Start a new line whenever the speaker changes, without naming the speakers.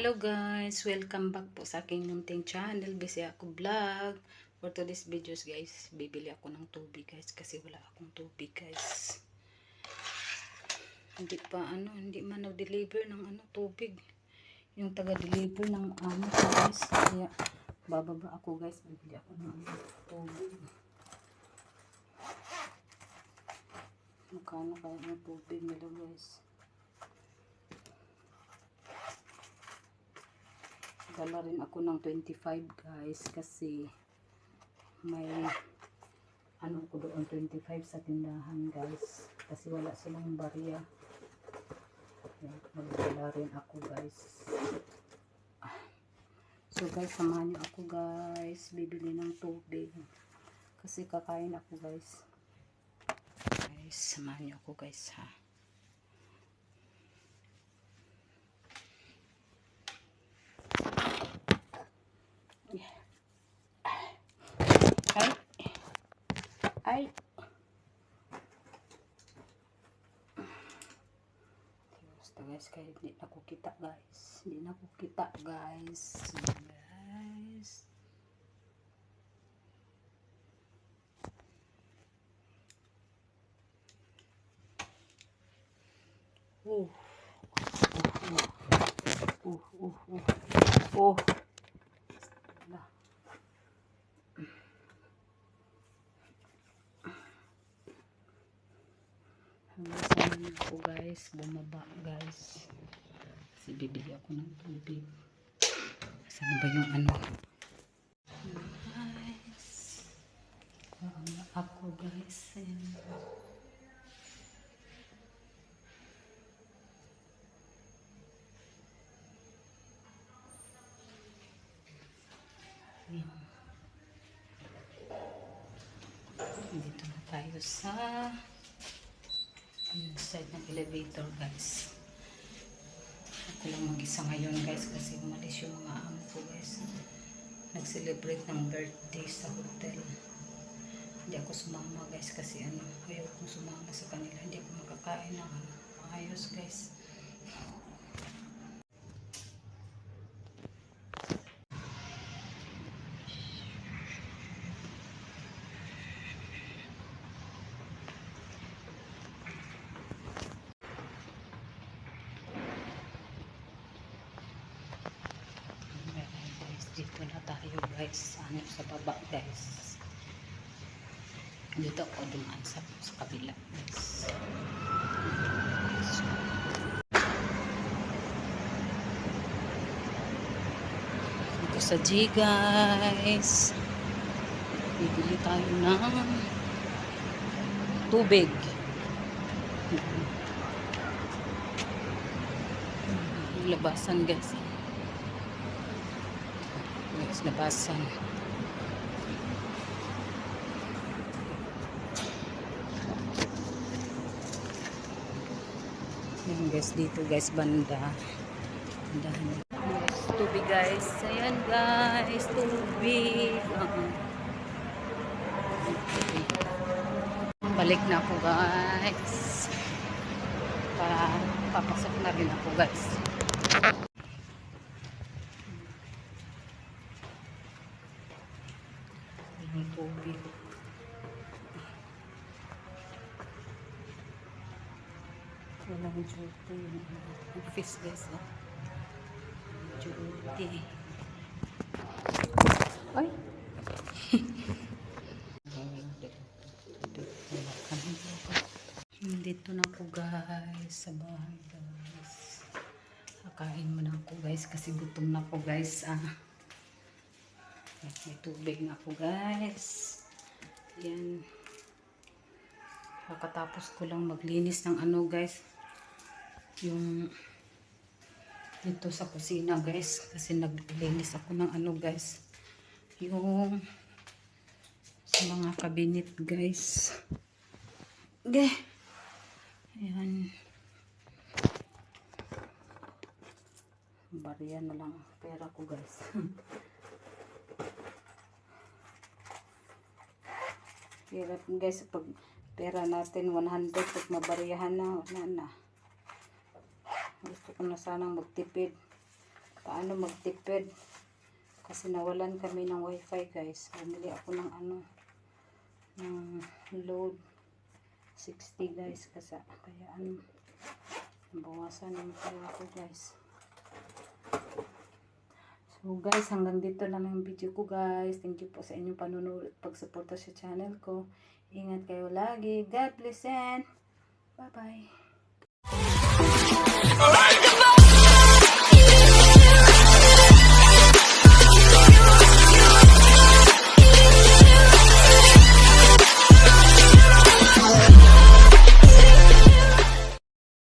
Hello guys, welcome back po sa aking munting channel, Bisaya Ako Vlog. For today's videos guys, bibili ako ng tubig guys kasi wala akong tubig guys. Hindi man nag-deliver ng tubig. Yung taga-deliver ng ko guys. Kaya bababa ako guys, bibili ako ng tubig. Magkano kaya ng tubig nila guys? Dala rin ako ng 25 guys kasi may ko doon 25 sa tindahan guys kasi wala silang barya. Magdala rin ako guys. So guys, samahan niyo ako guys, bibili ng tubig kasi kakain ako guys. Guys, samahan niyo ako guys ha. Ay. Basta guys, kaya hindi na ko kita guys. Hindi na ko kita guys. Guys. Oh. Oh. Samahan ako guys, bumaba guys kasi bibili ako ng tubig. Saan ba yung guys, ako guys dito na tayo sa side ng elevator guys. Ako lang mag-isa ngayon guys kasi umalis yung mga amo ko guys. Nag-celebrate ng birthday sa hotel. Hindi ako sumama guys kasi ayaw kong sumama sa kanila. Hindi ako makakain ng maayos guys. Dito na tayo guys, sa baba guys. Dito ako dumaan sa kabila guys. Dito sa G guys, bibili tayo ng tubig. Labasan guys. Labasan. Ayan guys, dito guys, banda. Bandahan. Yes, tubig guys. Ayan guys, tubig. Balik na ako guys. Papasok na rin ako guys. Yung tubig. Walang duty. Office guys. Duty. Ay! Dito na ako guys sa bahay guys. Kakain muna ako guys kasi gutom na ako guys. May tubig na ako guys. Yan. Kakatapos ko lang maglinis ng guys. Yung dito sa kusina guys. Kasi naglinis ako ng guys. Yung sa mga cabinet guys. Okay. Ayan. Barya na lang pera ko guys. Hirap guys pag pera natin 100 pag mabariyahan na. Gusto ko na sanang magtipid. paano magtipid. Kasi nawalan kami ng wifi guys. Bumili ako ng ng load 60 guys. Kasi kaya nabawasan yung pera ko guys. So guys, hanggang dito lang yung video ko guys. Thank you po sa inyong panunood at pagsuporta sa channel ko. Ingat kayo lagi. God bless and bye bye.